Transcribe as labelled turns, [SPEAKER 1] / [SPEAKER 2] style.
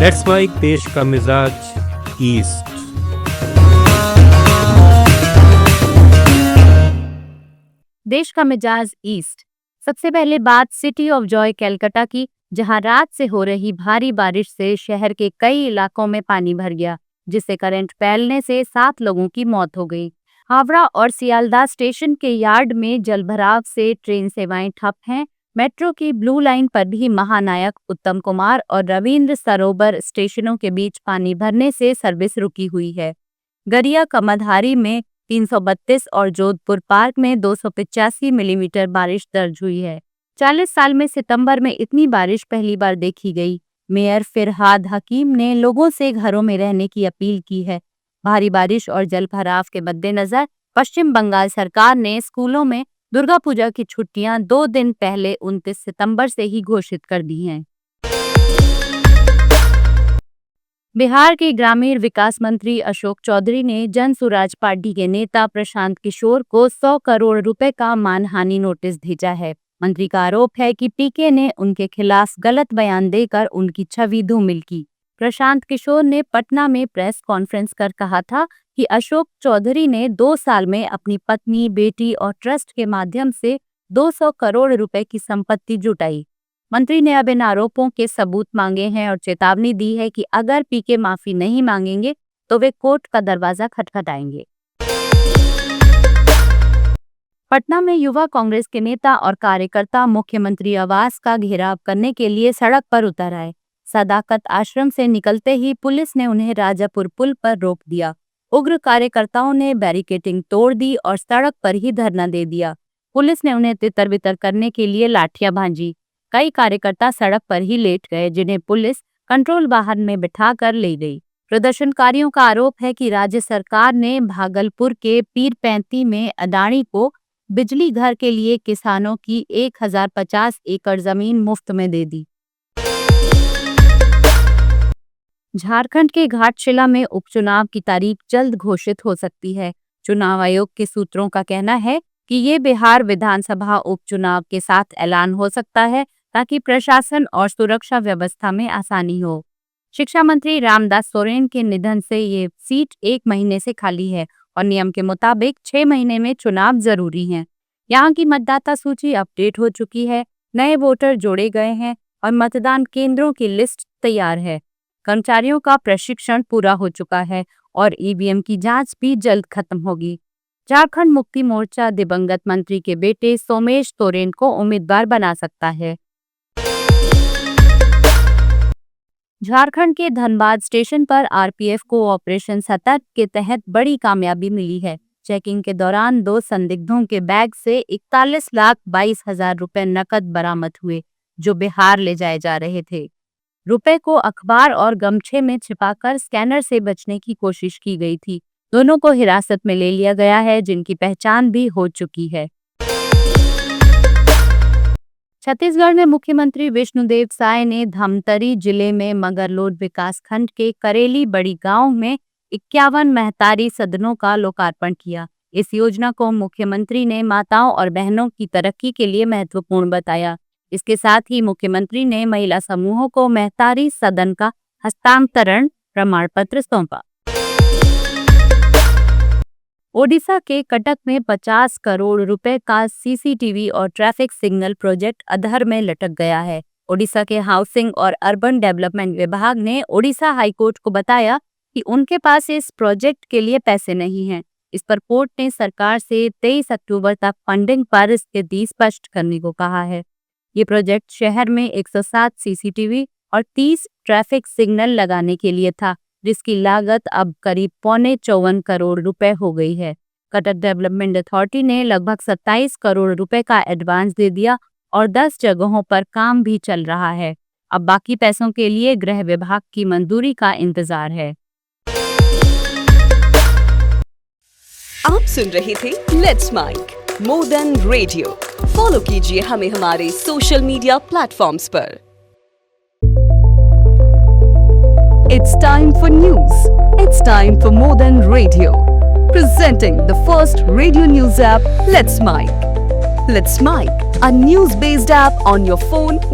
[SPEAKER 1] Let's mic देश का मिजाज ईस्ट।
[SPEAKER 2] देश का मिजाज ईस्ट। सबसे पहले बात सिटी ऑफ जॉय कलकत्ता की, जहां रात से हो रही भारी बारिश से शहर के कई इलाकों में पानी भर गया, जिससे करंट फैलने से 7 लोगों की मौत हो गई। हावड़ा और सियालदह स्टेशन के यार्ड में जलभराव से ट्रेन सेवाएं ठप हैं। मेट्रो की ब्लू लाइन पर भी महानायक, उत्तम कुमार और रविंद्र सरोवर स्टेशनों के बीच पानी भरने से सर्विस रुकी हुई है। गरिया कमधारी में 332 और जोधपुर पार्क में 285 मिलीमीटर बारिश दर्ज हुई है। 40 साल में सितंबर में इतनी बारिश पहली बार देखी गई। मेयर फिरहाद हकीम ने लोगों से घरों में रहने की अपील की है। भारी बारिश और जलभराव के मद्देनजर पश्चिम बंगाल सरकार ने स्कूलों में दुर्गा पूजा की छुट्टियां 2 दिन पहले 29 सितंबर से ही घोषित कर दी हैं। बिहार के ग्रामीण विकास मंत्री अशोक चौधरी ने जन सुराज पार्टी के नेता प्रशांत किशोर को 100 करोड़ रुपए का मानहानि नोटिस भेजा है। मंत्री का आरोप है कि पीके ने उनके खिलाफ गलत बयान देकर उनकी छवि धूमिल की। प्रशांत किशोर ने पटना में प्रेस कॉन्फ्रेंस कर कहा था कि अशोक चौधरी ने 2 साल में अपनी पत्नी, बेटी और ट्रस्ट के माध्यम से 200 करोड़ रुपए की संपत्ति जुटाई। मंत्री ने अब इन आरोपों के सबूत मांगे हैं और चेतावनी दी है कि अगर पीके माफी नहीं मांगेंगे तो वे कोर्ट का दरवाजा खटखटाएंगे। पटना में युवा कांग्रेस के नेता और कार्यकर्ता मुख्यमंत्री आवास का घेराव करने के लिए सड़क पर उतर आए। सदाकत आश्रम से निकलते ही पुलिस ने उन्हें राजापुर पुल पर रोक दिया। उग्र कार्यकर्ताओं ने बैरिकेडिंग तोड़ दी और सड़क पर ही धरना दे दिया। पुलिस ने उन्हें तितर-बितर करने के लिए लाठियां भांजी। कई कार्यकर्ता सड़क पर ही लेट गए, जिन्हें पुलिस कंट्रोल वाहन में बिठाकर ले गई। प्रदर्शनकारियों का आरोप है कि राज्य सरकार ने भागलपुर के पीरपैंती में अडानी को बिजली घर के लिए किसानों की 1050 एकड़ जमीन मुफ्त में दे दी। झारखंड के घाटशिला में उपचुनाव की तारीख जल्द घोषित हो सकती है। चुनाव आयोग के सूत्रों का कहना है कि ये बिहार विधानसभा उपचुनाव के साथ ऐलान हो सकता है, ताकि प्रशासन और सुरक्षा व्यवस्था में आसानी हो। शिक्षा मंत्री रामदास सोरेन के निधन से ये सीट 1 महीने से खाली है और नियम के मुताबिक 6 महीने में चुनाव जरूरी हैं। यहाँ की मतदाता सूची अपडेट हो चुकी है, नए वोटर जोड़े गए हैं और मतदान केंद्रों की लिस्ट तैयार है। कर्मचारियों का प्रशिक्षण पूरा हो चुका है और ईवीएम की जांच भी जल्द खत्म होगी। झारखंड मुक्ति मोर्चा दिवंगत मंत्री के बेटे सोमेश सोरेन को उम्मीदवार बना सकता है। झारखंड के धनबाद स्टेशन पर आरपीएफ को ऑपरेशन सतर्क के तहत बड़ी कामयाबी मिली है। चेकिंग के दौरान 2 संदिग्धों के बैग से 41,22,000 रुपए नकद बरामद हुए, जो बिहार ले जाए जा रहे थे। रुपए को अखबार और गमछे में छिपाकर स्कैनर से बचने की कोशिश की गई थी। दोनों को हिरासत में ले लिया गया है, जिनकी पहचान भी हो चुकी है। छत्तीसगढ़ में मुख्यमंत्री विष्णुदेव साय ने धमतरी जिले में मगरलोड विकासखंड के करेली बड़ी गांव में 51 महतारी सदनों का लोकार्पण किया। इस योजना को मुख्यमंत्री ने माताओं और बहनों की तरक्की के लिए महत्वपूर्ण बताया। इसके साथ ही मुख्यमंत्री ने महिला समूहों को महतारी सदन का हस्तांतरण प्रमाण पत्र सौंपा। ओडिशा के कटक में 50 करोड़ रुपए का सीसीटीवी और ट्रैफिक सिग्नल प्रोजेक्ट अधर में लटक गया है। ओडिशा के हाउसिंग और अर्बन डेवलपमेंट विभाग ने ओडिशा हाईकोर्ट को बताया कि उनके पास इस प्रोजेक्ट के लिए पैसे नहीं हैं। इस पर कोर्ट ने सरकार से 23 अक्टूबर तक फंडिंग पर स्थिति स्पष्ट करने को कहा है। ये प्रोजेक्ट शहर में 107 सीसीटीवी और 30 ट्रैफिक सिग्नल लगाने के लिए था, जिसकी लागत अब करीब 54 करोड़ रुपए हो गई है। कटक डेवलपमेंट अथॉरिटी ने लगभग 27 करोड़ रुपए का एडवांस दे दिया और 10 जगहों पर काम भी चल रहा है। अब बाकी पैसों के लिए गृह विभाग की मंजूरी का इंतजार है।
[SPEAKER 3] आप सुन रहे थे let's mic more than radio. Follow कीजिए हमें हमारे सोशल मीडिया प्लेटफॉर्म्स पर। It's time for news. It's time for More Than Radio. Presenting the first radio news app, Let's Mic. Let's Mic, a news-based app on your phone